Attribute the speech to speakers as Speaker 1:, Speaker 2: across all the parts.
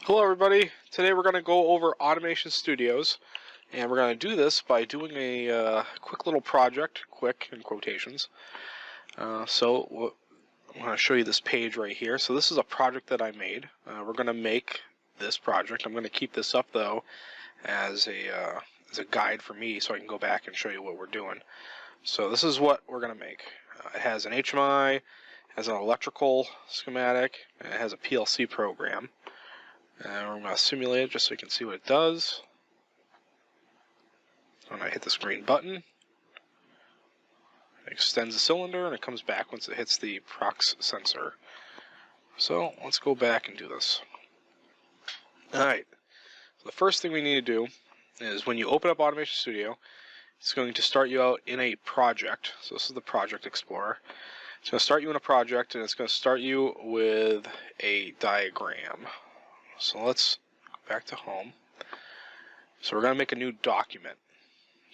Speaker 1: Hello everybody, today we're going to go over Automation Studios, and we're going to do this by doing a quick little project, quick in quotations. I'm going to show you this page right here. So this is a project that I made. We're going to make this project. I'm going to keep this up though as a guide for me so I can go back and show you what we're doing. So this is what we're going to make. It has an HMI, has an electrical schematic, and it has a PLC program. And we're going to simulate it just so you can see what it does. When I hit this green button, it extends the cylinder and it comes back once it hits the prox sensor. So let's go back and do this. Alright, so the first thing we need to do is when you open up Automation Studio, it's going to start you out in a project. So this is the Project Explorer. It's going to start you in a project and it's going to start you with a diagram. So let's go back to home. So we're going to make a new document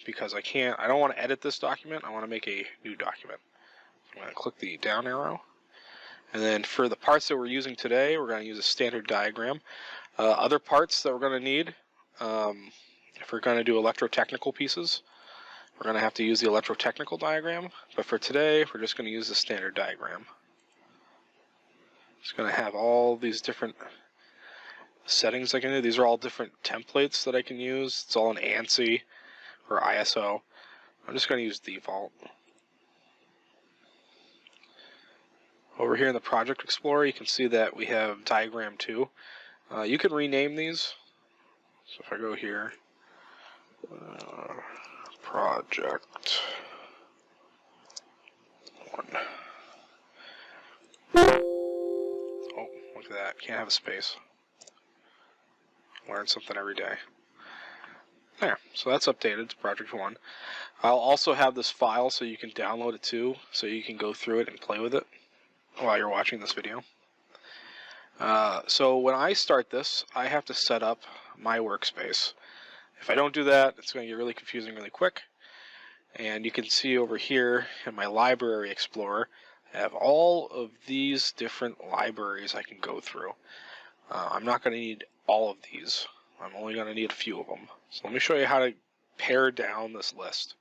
Speaker 1: because I don't want to edit this document. I want to make a new document. I'm going to click the down arrow. And then for the parts that we're using today, we're going to use a standard diagram. Other parts that we're going to need, if we're going to do electrotechnical pieces, we're going to have to use the electrotechnical diagram. But for today, we're just going to use the standard diagram. It's going to have all these different settings I can do. These are all different templates that I can use. It's all in ANSI or ISO. I'm just going to use default. Over here in the Project Explorer, you can see that we have Diagram 2. You can rename these. So if I go here, Project 1. Oh, look at that. Can't have a space. Learn something every day. There, so that's updated to Project 1. I'll also have this file so you can download it too, so you can go through it and play with it while you're watching this video. So when I start this, I have to set up my workspace. If I don't do that, it's going to get really confusing really quick. And you can see over here in my Library Explorer, I have all of these different libraries I can go through. I'm not going to need all of these. I'm only going to need a few of them. So let me show you how to pare down this list.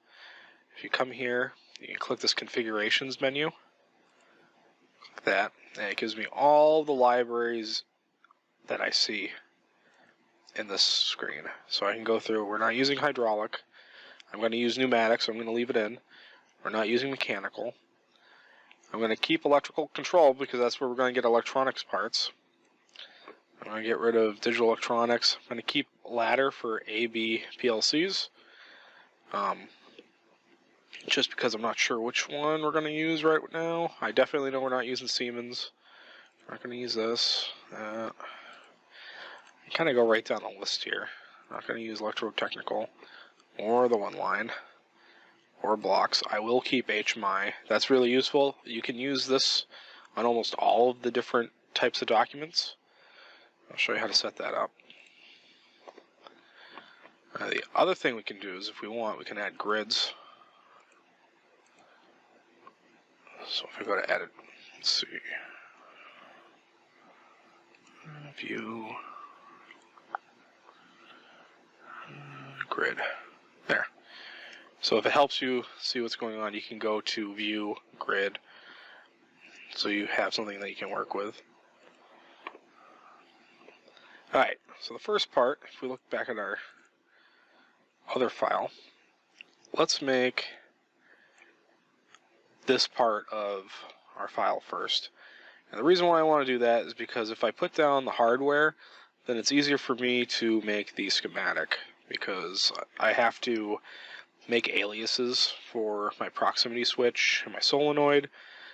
Speaker 1: If you come here, you can click this Configurations menu. Click that, and it gives me all the libraries that I see in this screen. So I can go through. We're not using hydraulic. I'm going to use pneumatic, so I'm going to leave it in. We're not using mechanical. I'm going to keep electrical control because that's where we're going to get electronics parts. I'm going to get rid of digital electronics. I'm going to keep ladder for AB PLCs. Just because I'm not sure which one we're going to use right now. I definitely know we're not using Siemens. We're not going to use this. I kind of go right down the list here. I'm not going to use electrotechnical or the one line or blocks. I will keep HMI. That's really useful. You can use this on almost all of the different types of documents. I'll show you how to set that up. The other thing we can do is if we want, we can add grids. So if I go to edit, let's see, view, grid, there. So if it helps you see what's going on, you can go to view, grid, so you have something that you can work with. Alright, so the first part, if we look back at our other file, let's make this part of our file first. And the reason why I want to do that is because if I put down the hardware, then it's easier for me to make the schematic, because I have to make aliases for my proximity switch and my solenoid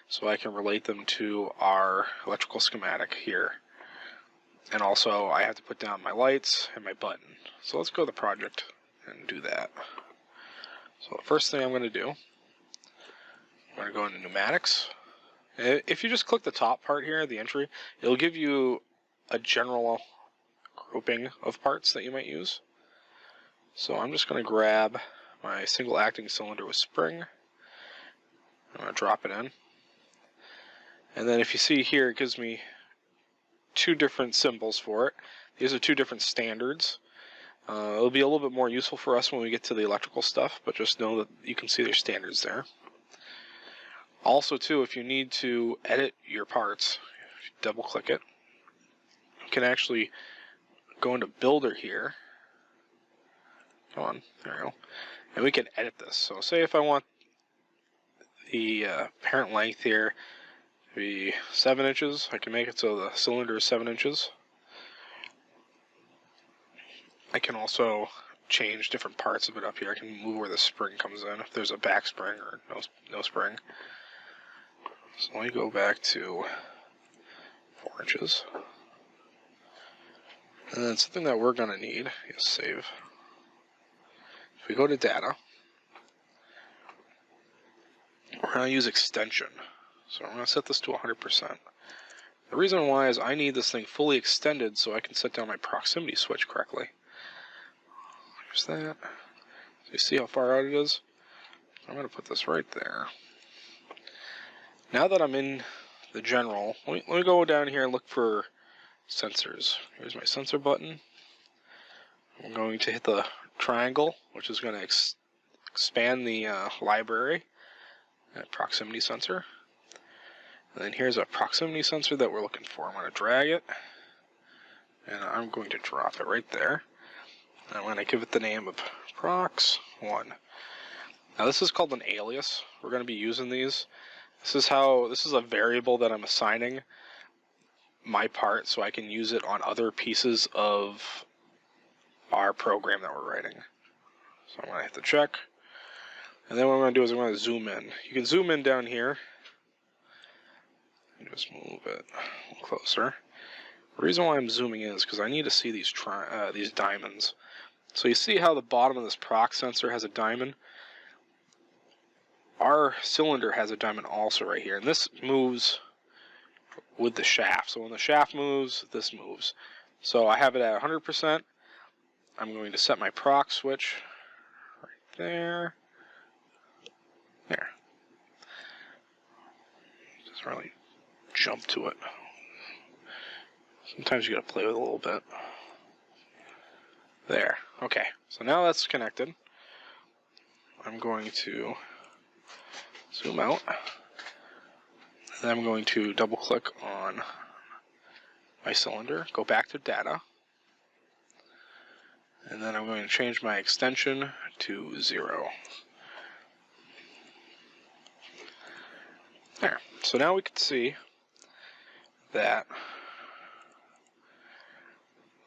Speaker 1: so I can relate them to our electrical schematic here. And also, I have to put down my lights and my button. So let's go to the project and do that. So the first thing I'm going to do, I'm going to go into Pneumatics. If you just click the top part here, the entry, it'll give you a general grouping of parts that you might use. So I'm just going to grab my single acting cylinder with spring. I'm going to drop it in. And then if you see here, it gives me two different symbols for it. These are two different standards. It'll be a little bit more useful for us when we get to the electrical stuff, but just know that you can see their standards there. Also, too, if you need to edit your parts, double click it. You can actually go into Builder here. Come on, there we go. And we can edit this. So say if I want the parent length here to be 7 inches, I can make it so the cylinder is 7 inches. I can also change different parts of it up here. I can move where the spring comes in, if there's a back spring or no spring. So let me go back to 4 inches. And then something that we're going to need is save. If we go to data, we're going to use extension. So I'm going to set this to 100%. The reason why is I need this thing fully extended so I can set down my proximity switch correctly. There's that. So you see how far out it is? I'm going to put this right there. Now that I'm in the general, let me go down here and look for sensors. Here's my sensor button. I'm going to hit the triangle, which is going to expand the library. That proximity sensor. And then here's a proximity sensor that we're looking for. I'm going to drag it, and I'm going to drop it right there. I'm going to give it the name of Prox1. Now this is called an alias. We're going to be using these. This is a variable that I'm assigning my part so I can use it on other pieces of our program that we're writing. So I'm going to hit the check. And then what I'm going to do is I'm going to zoom in. You can zoom in down here. And just move it a little closer. The reason why I'm zooming in is because I need to see these diamonds. So you see how the bottom of this prox sensor has a diamond? Our cylinder has a diamond also right here. And this moves with the shaft. So when the shaft moves, this moves. So I have it at 100%. I'm going to set my prox switch right there. There. Just really jump to it. Sometimes you gotta play with it a little bit. There. Okay. So now that's connected. I'm going to zoom out. And I'm going to double click on my cylinder, go back to data. And then I'm going to change my extension to 0. There. So now we can see that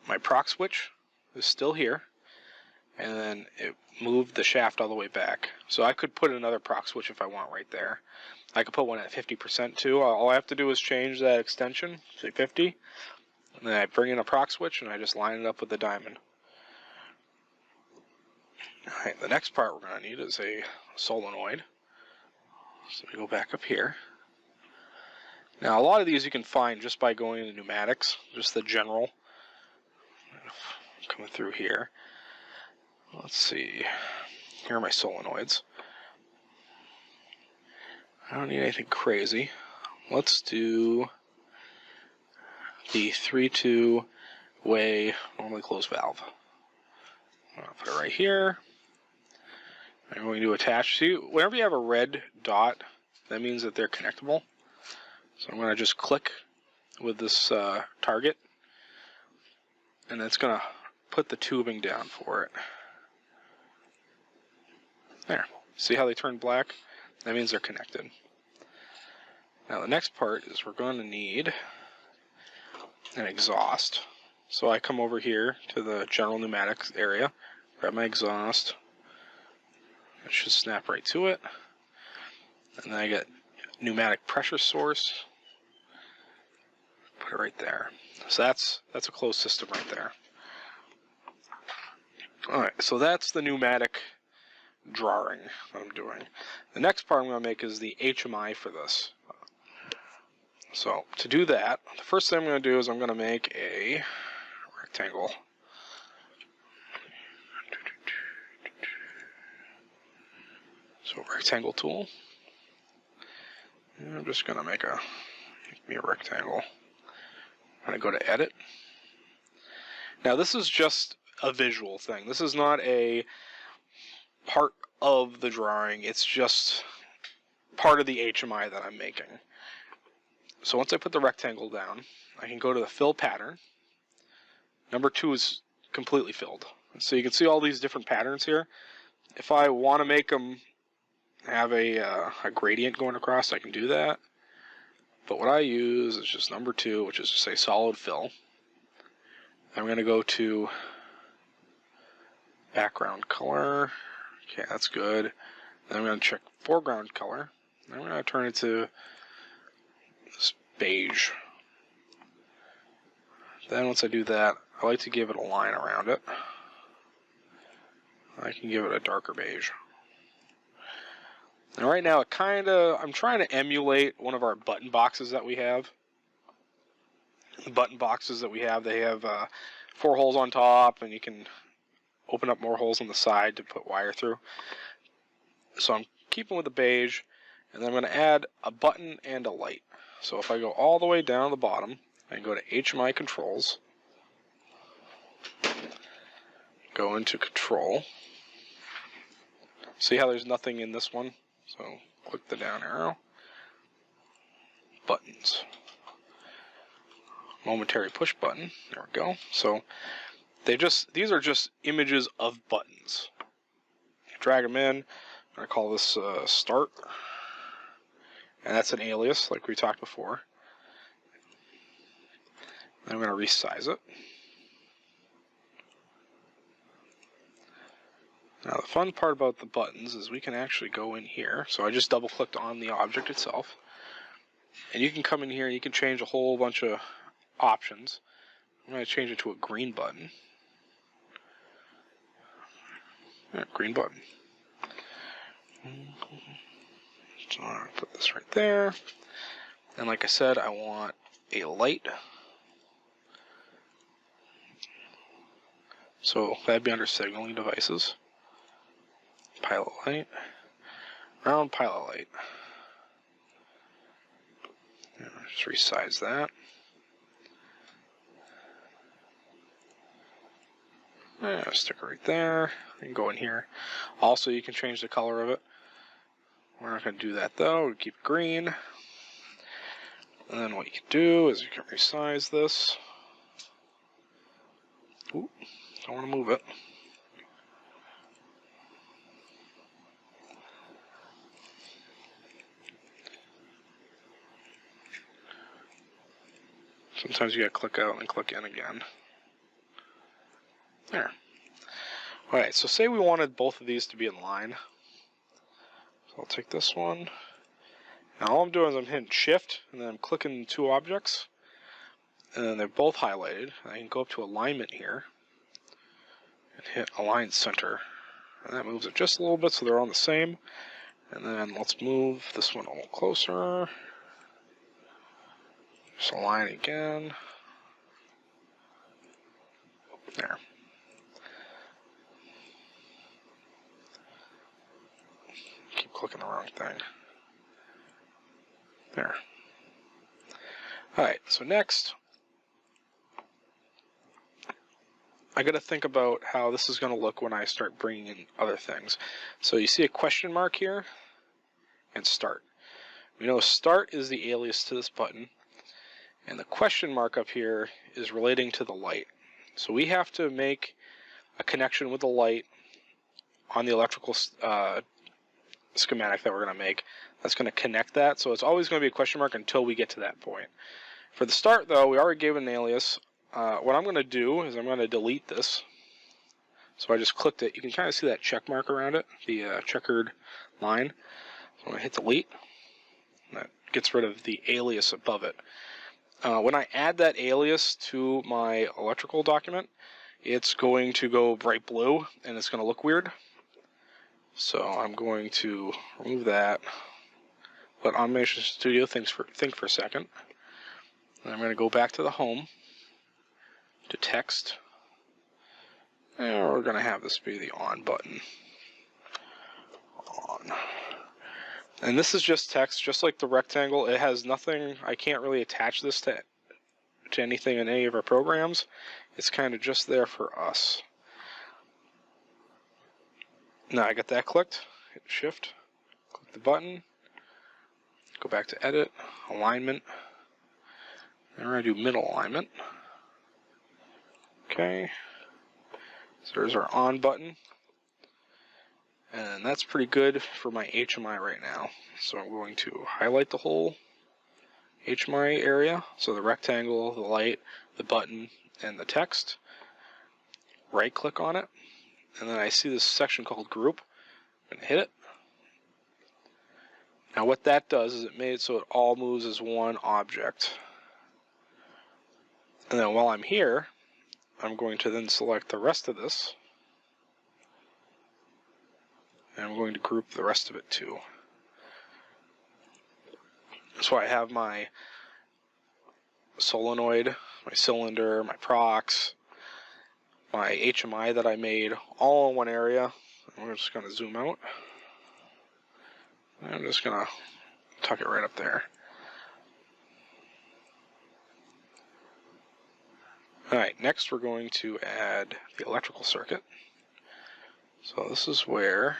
Speaker 1: my prox switch is still here, and then it moved the shaft all the way back. So I could put another prox switch if I want right there. I could put one at 50% too. All I have to do is change that extension, say 50, and then I bring in a prox switch and I just line it up with the diamond. Alright, the next part we're going to need is a solenoid. So we go back up here. Now a lot of these you can find just by going into pneumatics, just the general. Coming through here. Let's see. Here are my solenoids. I don't need anything crazy. Let's do the 3-2 way normally closed valve. I'm going to put it right here. I'm going to attach. See, whenever you have a red dot, that means that they're connectable. So I'm going to just click with this target, and it's going to put the tubing down for it. There. See how they turn black? That means they're connected. Now the next part is we're going to need an exhaust. So I come over here to the general pneumatics area, grab my exhaust. It should snap right to it. And then I get pneumatic pressure source. Put it right there. So that's a closed system right there. Alright, so that's the pneumatic drawing that I'm doing. The next part I'm going to make is the HMI for this. So to do that, the first thing I'm going to do is I'm going to make a rectangle. So rectangle tool. And I'm just going to make me a rectangle. I'm going to go to edit. Now this is just a visual thing. This is not a part of the drawing. It's just part of the HMI that I'm making. So once I put the rectangle down, I can go to the fill pattern. Number 2 is completely filled. So you can see all these different patterns here. If I want to make them have a gradient going across, I can do that. But what I use is just number 2, which is to say solid fill. I'm going to go to background color. Okay, that's good. Then I'm going to check foreground color. Then I'm going to turn it to this beige. Then once I do that, I like to give it a line around it. I can give it a darker beige. And right now, I'm trying to emulate one of our button boxes that we have. The button boxes that we have, they have 4 holes on top, and you can open up more holes on the side to put wire through. So I'm keeping with the beige, and then I'm going to add a button and a light. So if I go all the way down to the bottom, I can go to HMI controls, go into control. See how there's nothing in this one? So click the down arrow. Buttons. Momentary push button. There we go. So these are just images of buttons. Drag them in. I'm going to call this start. And that's an alias like we talked before. I'm going to resize it. Now the fun part about the buttons is we can actually go in here. So I just double clicked on the object itself. And you can come in here and you can change a whole bunch of options. I'm going to change it to a green button. Yeah, green button. So I'm going to put this right there. And like I said, I want a light. So that'd be under signaling devices. Pilot light. Round pilot light. Just resize that. Stick it right there. You can go in here. Also, you can change the color of it. We're not going to do that though. We'll keep it green. And then what you can do is you can resize this. Ooh, don't want to move it. Sometimes you gotta click out and click in again. There. Alright, so say we wanted both of these to be in line. So I'll take this one. Now all I'm doing is I'm hitting shift and then I'm clicking 2 objects. And then they're both highlighted. I can go up to alignment here and hit align center. And that moves it just a little bit so they're on the same. And then let's move this one a little closer. Just align again. There. Keep clicking the wrong thing. There. Alright, so next, I got to think about how this is going to look when I start bringing in other things. So you see a question mark here and start. We know start is the alias to this button. And the question mark up here is relating to the light. So we have to make a connection with the light on the electrical schematic that we're going to make. That's going to connect that. So it's always going to be a question mark until we get to that point. For the start, though, we already gave an alias. What I'm going to do is I'm going to delete this. So I just clicked it. You can kind of see that check mark around it, the checkered line. So I'm going to hit delete. That gets rid of the alias above it. When I add that alias to my electrical document, it's going to go bright blue and it's going to look weird. So I'm going to remove that. Let Automation Studio think for a second. And I'm going to go back to the home, to text, and we're going to have this be the on button. On. And this is just text, just like the rectangle. It has nothing. I can't really attach this to anything in any of our programs. It's kind of just there for us. Now I got that clicked. Hit Shift, click the button, go back to Edit, Alignment, and we're going to do Middle Alignment. Okay, so there's our on button, and that's pretty good for my HMI right now. So I'm going to highlight the whole HMI area, so the rectangle, the light, the button, and the text. Right click on it, and then I see this section called Group. I'm going to hit it. Now what that does is it made it so it all moves as one object. And then while I'm here, I'm going to then select the rest of this, and I'm going to group the rest of it too. So I have my solenoid, my cylinder, my procs, my HMI that I made all in one area. And we're just going to zoom out. I'm just going to tuck it right up there. Alright, next we're going to add the electrical circuit. So this is where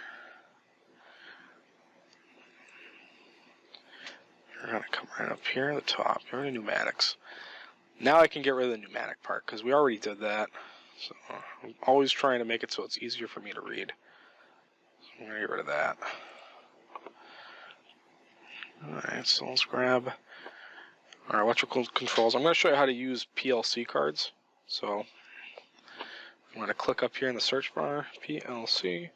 Speaker 1: we're going to come right up here at the top. Get rid of pneumatics. Now I can get rid of the pneumatic part because we already did that. So I'm always trying to make it so it's easier for me to read. So I'm going to get rid of that. Alright, so let's grab our electrical controls. I'm going to show you how to use PLC cards. So I'm going to click up here in the search bar, PLC.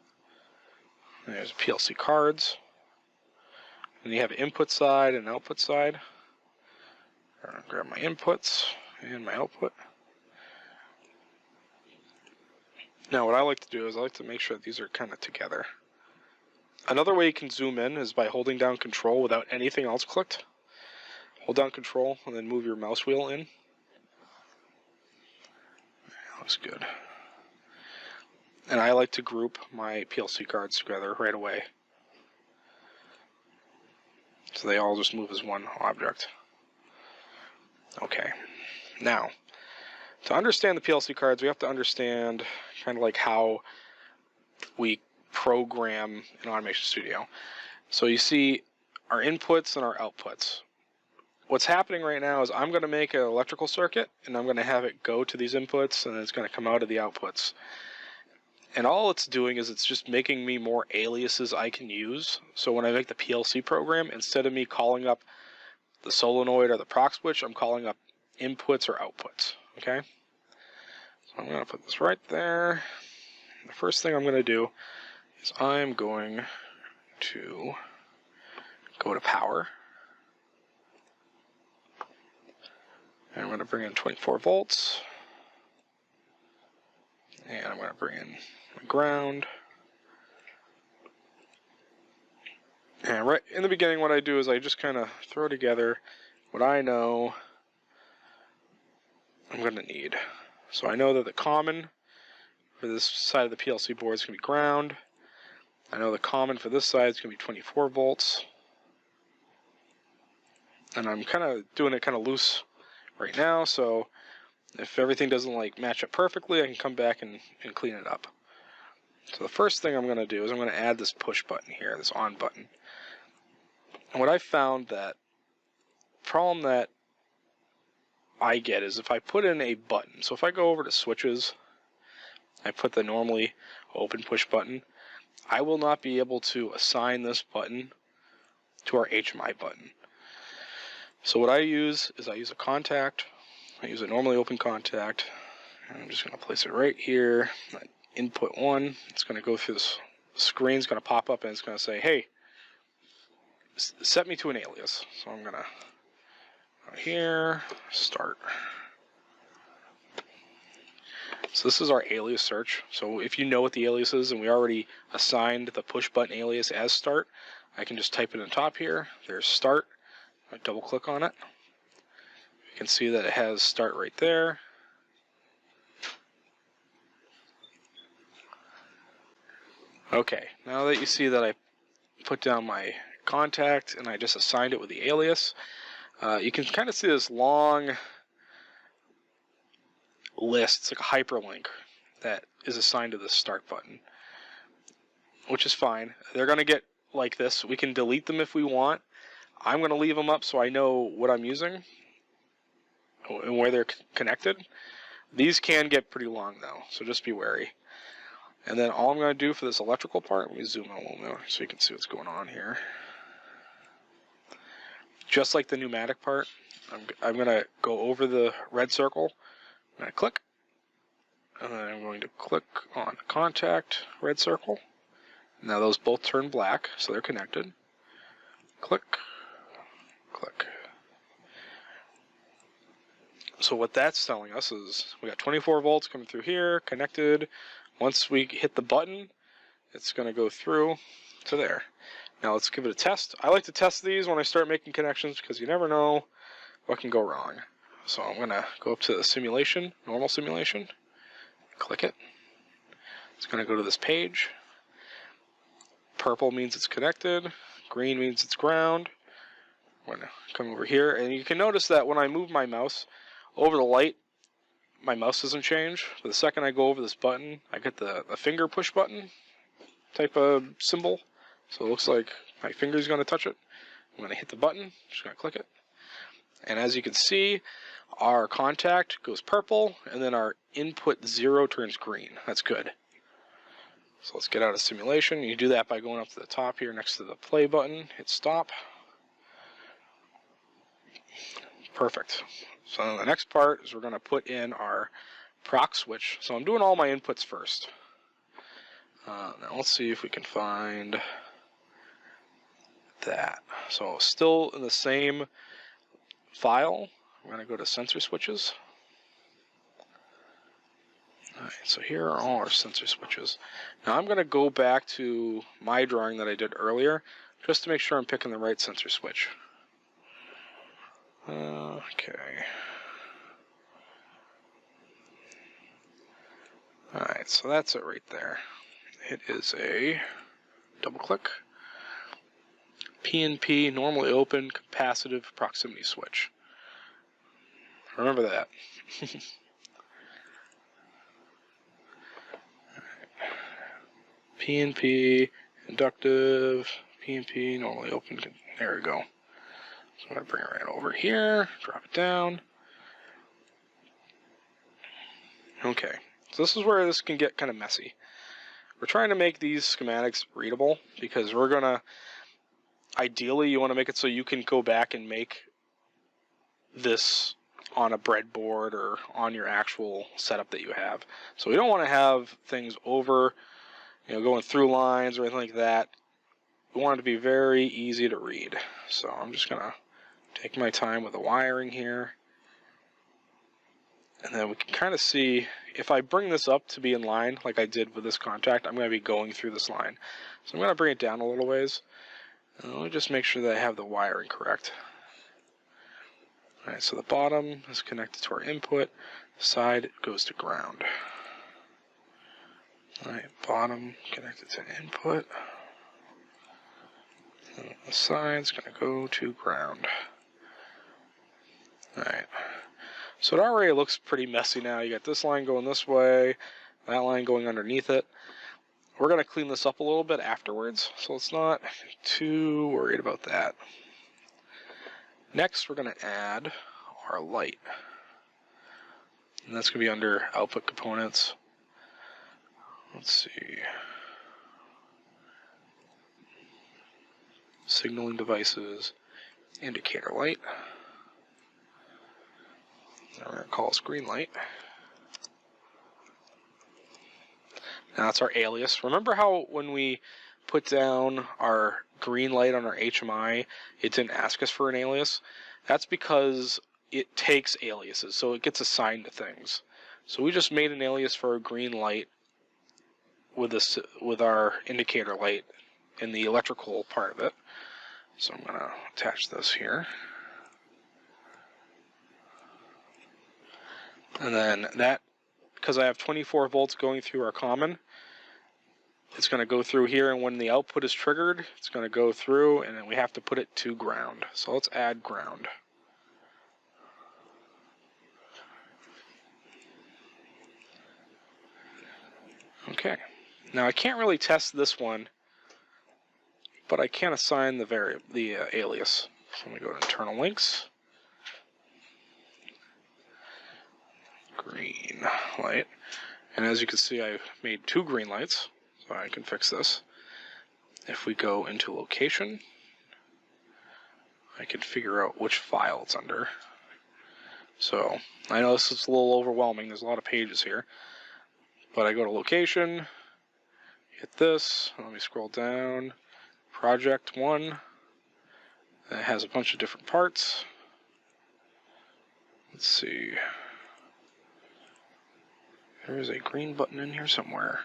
Speaker 1: There's PLC cards. And you have an input side and an output side. I'm going to grab my inputs and my output. Now what I like to do is I like to make sure that these are kind of together. Another way you can zoom in is by holding down Control without anything else clicked. Hold down Control and then move your mouse wheel in. Looks good. And I like to group my PLC cards together right away, so they all just move as one object. Okay. Now, to understand the PLC cards, we have to understand kind of like how we program in Automation Studio. So you see our inputs and our outputs. What's happening right now is I'm going to make an electrical circuit, and I'm going to have it go to these inputs, and it's going to come out of the outputs. And all it's doing is it's just making me more aliases I can use. So when I make the PLC program, instead of me calling up the solenoid or the proc switch, I'm calling up inputs or outputs. Okay? So I'm going to put this right there. The first thing I'm going to do is I'm going to go to power. And I'm going to bring in 24 volts. And I'm going to bring in my ground. And right in the beginning, what I do is I just kind of throw together what I know I'm going to need. So I know that the common for this side of the PLC board is going to be ground. I know the common for this side is going to be 24 volts. And I'm kind of doing it kind of loose right now, so if everything doesn't like match up perfectly, I can come back and clean it up. So the first thing I'm going to do is I'm going to add this push button here, this on button. And what I found that problem that I get is if I put in a button, so if I go over to switches, I put the normally open push button, I will not be able to assign this button to our HMI button. So what I use is I use a contact. I use a normally open contact. And I'm just going to place it right here. Input 1. It's going to go through this screen. It's going to pop up and it's going to say, hey, set me to an alias. So I'm going to go here, start. So this is our alias search. So if you know what the alias is and we already assigned the push button alias as start, I can just type it in the top here. There's start. I double click on it. You can see that it has start right there. Okay, now that you see that I put down my contact and I just assigned it with the alias, you can kind of see this long list. It's like a hyperlink that is assigned to the start button, which is fine. They're going to get like this. We can delete them if we want. I'm going to leave them up so I know what I'm using and where they're connected. These can get pretty long though, so just be wary. And then all I'm going to do for this electrical part, let me zoom in a little more so you can see what's going on here. Just like the pneumatic part, I'm going to go over the red circle. I'm going to click, and then I'm going to click on contact, red circle. Now those both turn black, so they're connected. Click, click. So what that's telling us is we got 24 volts coming through here, connected. Once we hit the button, it's going to go through to there. Now let's give it a test. I like to test these when I start making connections because you never know what can go wrong. So I'm going to go up to the simulation, normal simulation, click it. It's going to go to this page. Purple means it's connected, green means it's ground. I'm going to come over here, and you can notice that when I move my mouse over the light, my mouse doesn't change. But the second I go over this button, I get the finger push button type of symbol. So it looks like my finger's going to touch it. I'm going to hit the button, just going to click it. And as you can see, our contact goes purple, and then our input 0 turns green. That's good. So let's get out of simulation. You do that by going up to the top here next to the play button, hit stop. Perfect. So the next part is we're going to put in our proc switch. So I'm doing all my inputs first. Now let's see if we can find that. So still in the same file, we're going to go to sensor switches. Alright, so here are all our sensor switches. Now I'm going to go back to my drawing that I did earlier just to make sure I'm picking the right sensor switch. Okay. Alright, so that's it right there. It is a double click. PNP, normally open, capacitive proximity switch. Remember that. PNP, inductive, PNP, normally open. There we go. So I'm going to bring it right over here, drop it down. Okay, so this is where this can get kind of messy. We're trying to make these schematics readable because we're going to, ideally you want to make it so you can go back and make this on a breadboard or on your actual setup that you have. So we don't want to have things over, going through lines or anything like that. We want it to be very easy to read. So I'm just going to take my time with the wiring here. And then we can kind of see, if I bring this up to be in line, like I did with this contact, I'm going to be going through this line. So I'm going to bring it down a little ways. And let me just make sure that I have the wiring correct. Alright, so the bottom is connected to our input. The side goes to ground. Alright, bottom connected to input. And the side's going to go to ground. Alright. So it already looks pretty messy now. You got this line going this way, that line going underneath it. We're going to clean this up a little bit afterwards, so let's not too worried about that. Next, we're going to add our light. And that's going to be under output components. Let's see. Signaling devices, indicator light. Now we're going to call this green light. Now that's our alias. Remember how when we put down our green light on our HMI, it didn't ask us for an alias? That's because it takes aliases, so it gets assigned to things. So we just made an alias for a green light with this, with our indicator light in the electrical part of it. So I'm going to attach this here. And then that, because I have 24 volts going through our common, it's going to go through here, and when the output is triggered, it's going to go through, and then we have to put it to ground. So let's add ground. Okay, now I can't really test this one, but I can assign the alias. So I'm going to go to internal links, green light, and as you can see I've made 2 green lights, so I can fix this. If we go into location, I can figure out which file it's under. So I know this is a little overwhelming, there's a lot of pages here, but I go to location, hit this, let me scroll down, project 1, it has a bunch of different parts. Let's see, there is a green button in here somewhere.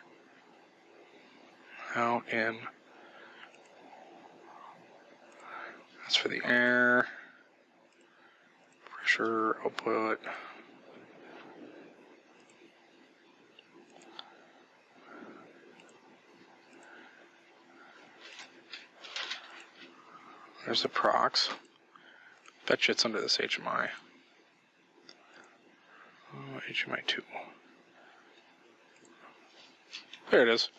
Speaker 1: Out in, that's for the air, pressure, output. There's the procs. Betcha it's under this HMI. Oh, HMI 2. There it is.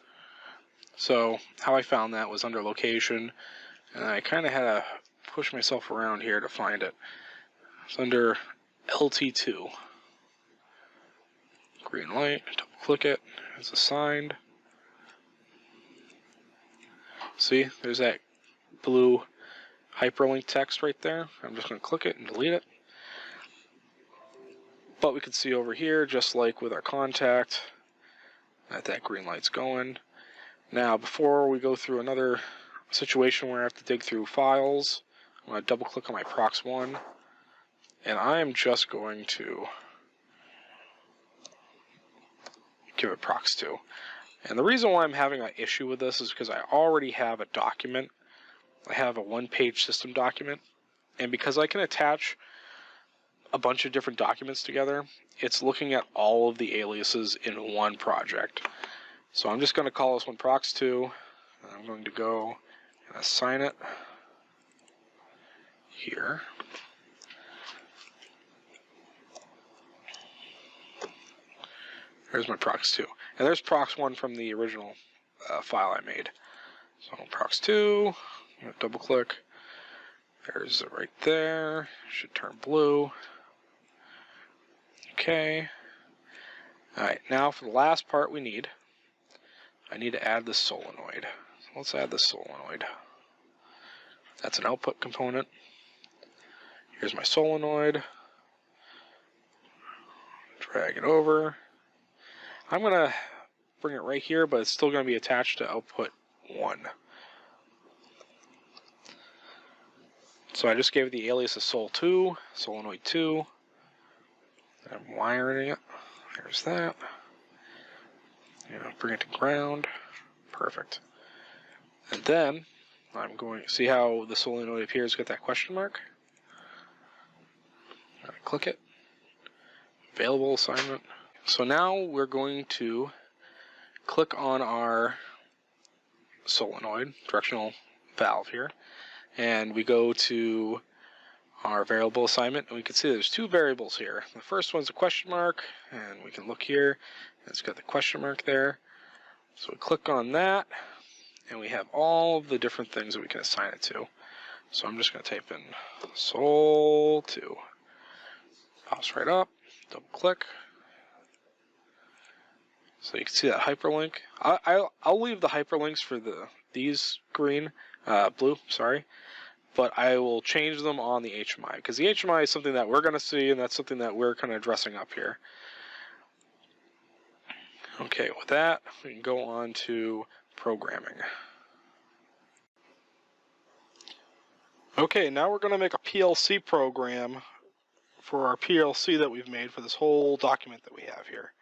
Speaker 1: So how I found that was under location, and I kind of had to push myself around here to find it. It's under LT2. Green light, double click it, it's assigned. See, there's that blue hyperlink text right there. I'm just going to click it and delete it. But we can see over here, just like with our contact, that green light's going. Now, before we go through another situation where I have to dig through files, I'm going to double click on my Prox 1, and I am just going to give it Prox 2. And the reason why I'm having an issue with this is because I already have a document. I have a 1-page system document, and because I can attach a bunch of different documents together, it's looking at all of the aliases in one project. So I'm just going to call this one Prox 2, and I'm going to go and assign it here. There's my Prox 2. And there's Prox 1 from the original file I made. So Prox 2, double click. There's it right there. Should turn blue. Okay. Alright, now for the last part I need to add the solenoid. So let's add the solenoid. That's an output component. Here's my solenoid. Drag it over. I'm going to bring it right here, but it's still going to be attached to output 1. So I just gave the alias of Sol2, Solenoid 2. I'm wiring it. There's that. Bring it to ground. Perfect. And then I'm going to see how the solenoid appears with that question mark. Click it. Available assignment. So now we're going to click on our solenoid, directional valve here, and we go to our variable assignment, and we can see there's 2 variables here. The first one's a question mark, and we can look here, and it's got the question mark there. So we click on that, and we have all of the different things that we can assign it to. So I'm just going to type in Sol2. Pops right up, double click. So you can see that hyperlink. I'll leave the hyperlinks for these blue, sorry. But I will change them on the HMI, because the HMI is something that we're going to see, and that's something that we're kind of dressing up here. Okay, with that, we can go on to programming. Okay, now we're going to make a PLC program for our PLC that we've made for this whole document that we have here.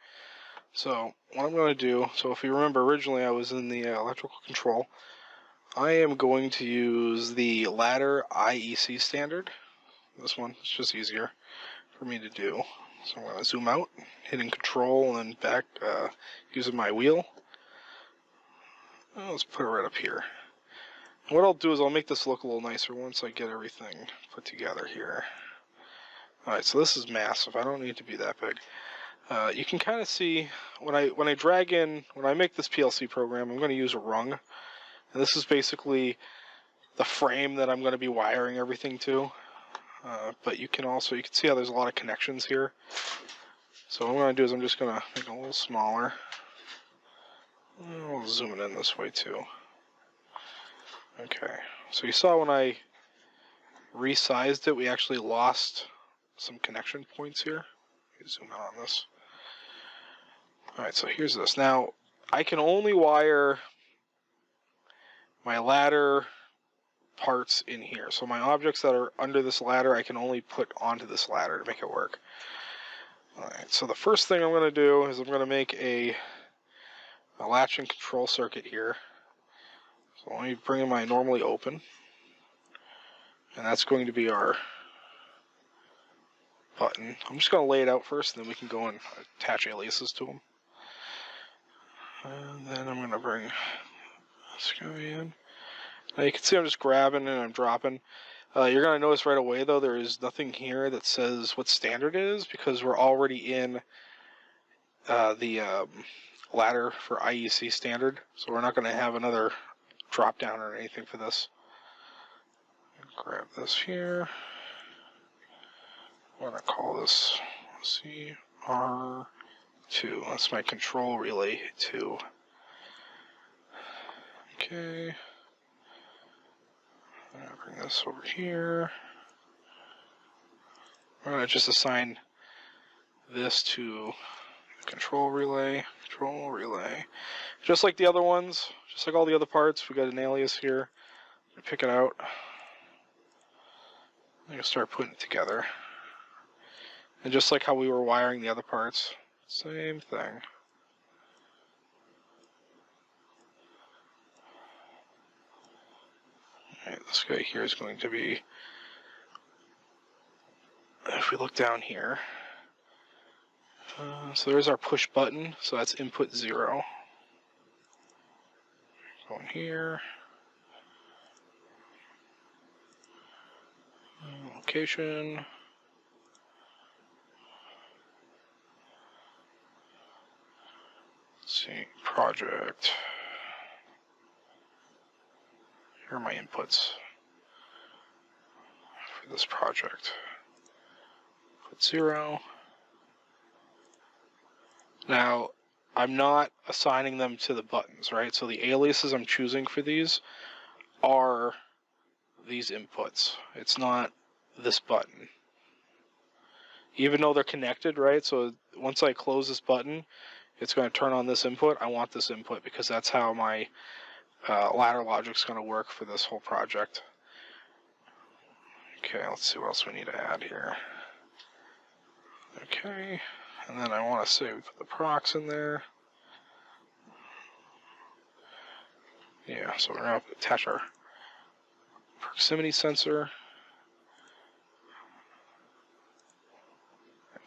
Speaker 1: So what I'm going to do, so if you remember originally I was in the electrical control, I am going to use the ladder IEC standard. This one, it's just easier for me to do. So I'm going to zoom out, hitting control, and then back using my wheel. Let's put it right up here. And what I'll do is I'll make this look a little nicer once I get everything put together here. Alright, so this is massive. I don't need to be that big. You can kind of see when I drag in, when I make this PLC program, I'm going to use a rung, and this is basically the frame that I'm going to be wiring everything to. But you can see how there's a lot of connections here. So what I'm going to do is I'm just going to make it a little smaller. I'll zoom it in this way too. Okay, so you saw when I resized it, we actually lost some connection points here. Let me zoom in on this. Alright, so here's this. Now, I can only wire my ladder parts in here. So my objects that are under this ladder, I can only put onto this ladder to make it work. Alright, so the first thing I'm going to do is I'm going to make a latch and control circuit here. So let me bring in my normally open. And that's going to be our button. I'm just going to lay it out first, and then we can go and attach aliases to them. And then I'm going to bring this guy in. Now you can see I'm just grabbing and I'm dropping. You're going to notice right away, though, there is nothing here that says what standard it is, because we're already in the ladder for IEC standard. So we're not going to have another drop down or anything for this. Grab this here. I'm going to call this CR2. That's my control relay 2. Okay. I'm going to bring this over here. I'm going to just assign this to the control relay. Just like the other ones, just like all the other parts, we got an alias here. Pick it out. I'm going to start putting it together. And just like how we were wiring the other parts, same thing. Alright, this guy here is going to be, if we look down here, so there's our push button, so that's input 0. Going here. Location. Let's see, project. Here are my inputs for this project. Put 0. Now, I'm not assigning them to the buttons, right? So the aliases I'm choosing for these are these inputs. It's not this button. Even though they're connected, right? So once I close this button, it's going to turn on this input. I want this input because that's how my ladder logic is going to work for this whole project. Okay, let's see what else we need to add here. Okay, and then I want to say we put the procs in there. Yeah, so we're going to attach our proximity sensor.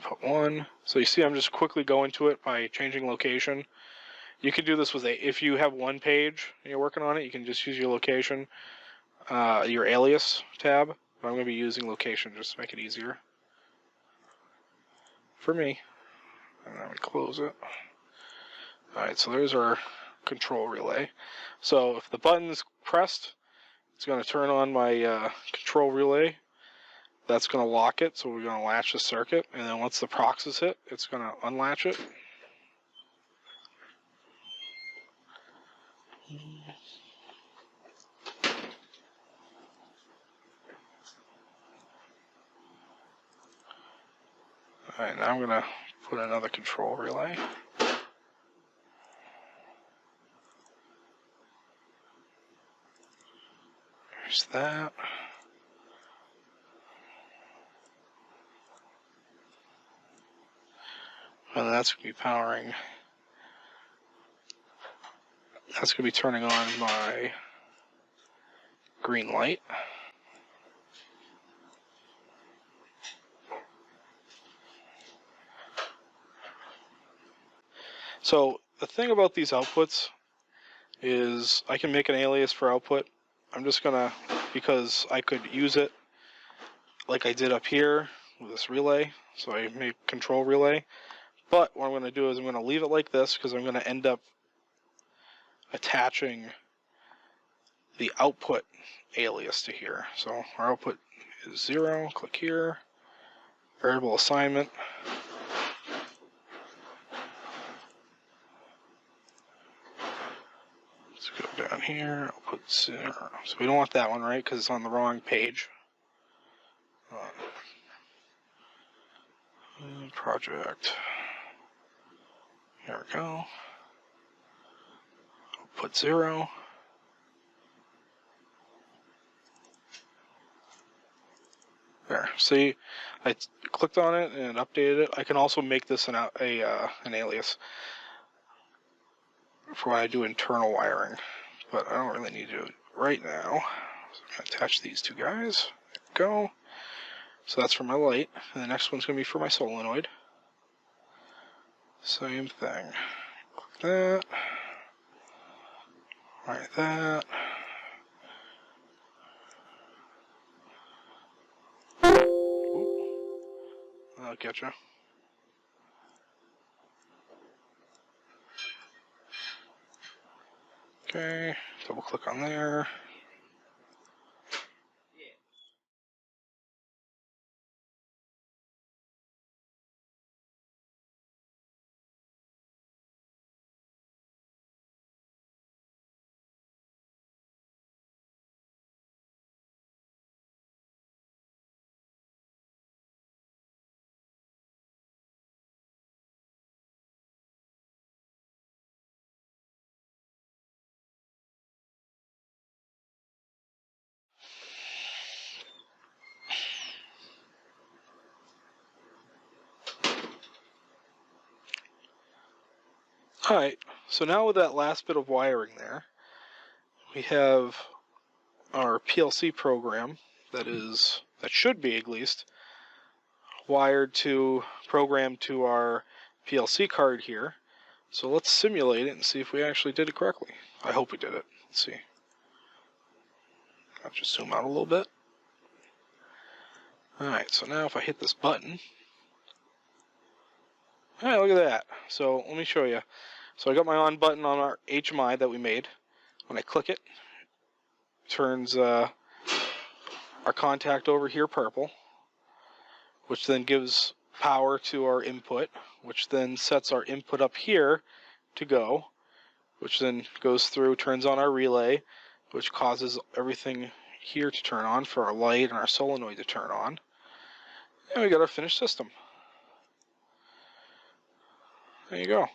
Speaker 1: Put 1. So you see I'm just quickly going to it by changing location. You can do this with if you have one page and you're working on it, you can just use your location, your alias tab. But I'm going to be using location just to make it easier for me. And then we close it. Alright, so there's our control relay. So if the button's pressed, it's going to turn on my control relay. That's going to lock it, so we're going to latch the circuit, and then once the prox is hit, it's going to unlatch it. Alright, now I'm going to put another control relay. There's that. And that's going to be powering. That's going to be turning on my green light. So the thing about these outputs is I can make an alias for output. I'm just going to, because I could use it like I did up here with this relay. So I make control relay. But what I'm going to do is I'm going to leave it like this because I'm going to end up attaching the output alias to here. So our output is 0. Click here. Variable assignment. Let's go down here. I'll put 0. So we don't want that one, right? Because it's on the wrong page. Project. There we go. I'll put 0. There. See, I clicked on it and updated it. I can also make this an alias for when I do internal wiring, but I don't really need to do it right now. So I'm going to attach these two guys. There we go. So that's for my light, and the next one's going to be for my solenoid. Same thing. Click that. Like that. I'll get you. Okay, double click on there. Alright, so now with that last bit of wiring there, we have our PLC program that should be at least wired to program to our PLC card here. So let's simulate it and see if we actually did it correctly. I hope we did it. Let's see. I'll just zoom out a little bit. Alright, so now if I hit this button, alright, look at that. So let me show you. So I got my on button on our HMI that we made. When I click it, it turns our contact over here purple, which then gives power to our input, which then sets our input up here to go, which then goes through, turns on our relay, which causes everything here to turn on for our light and our solenoid to turn on. And we got our finished system. There you go.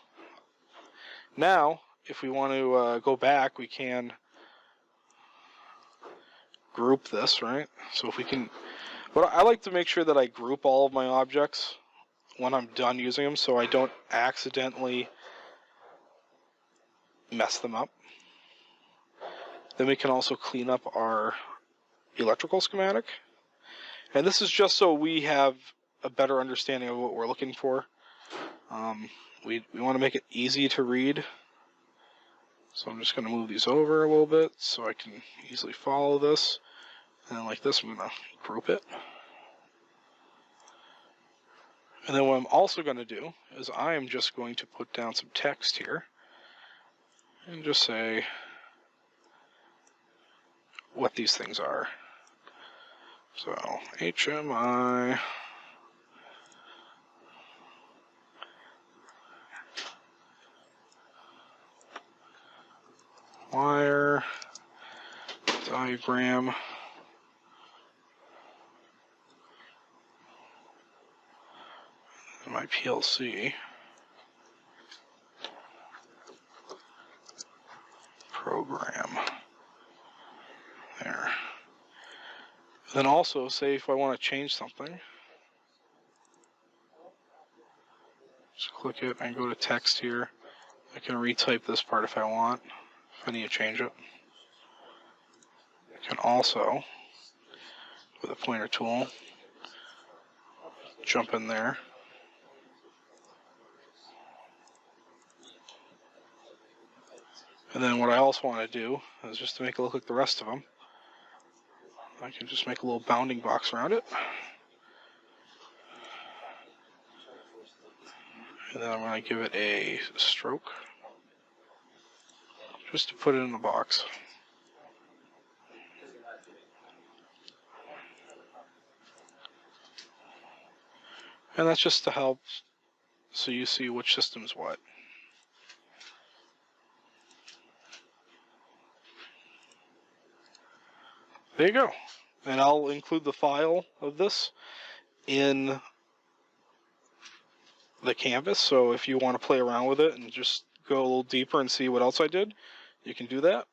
Speaker 1: Now, if we want to go back, we can group this, right? So if we can, but I like to make sure that I group all of my objects when I'm done using them so I don't accidentally mess them up. Then we can also clean up our electrical schematic. And this is just so we have a better understanding of what we're looking for. We want to make it easy to read. So I'm just going to move these over a little bit so I can easily follow this. And then like this, I'm going to group it. And then what I'm also going to do is I am just going to put down some text here and just say what these things are. So HMI wire diagram and my PLC program. There. Then also, say if I want to change something, just click it and go to text here. I can retype this part if I want, if I need to change it. I can also, with a pointer tool, jump in there. And then what I also want to do is just to make it look like the rest of them, I can just make a little bounding box around it. And then I'm going to give it a stroke, just to put it in the box. And that's just to help so you see which system's what. There you go. And I'll include the file of this in the canvas, so if you want to play around with it and just go a little deeper and see what else I did, you can do that.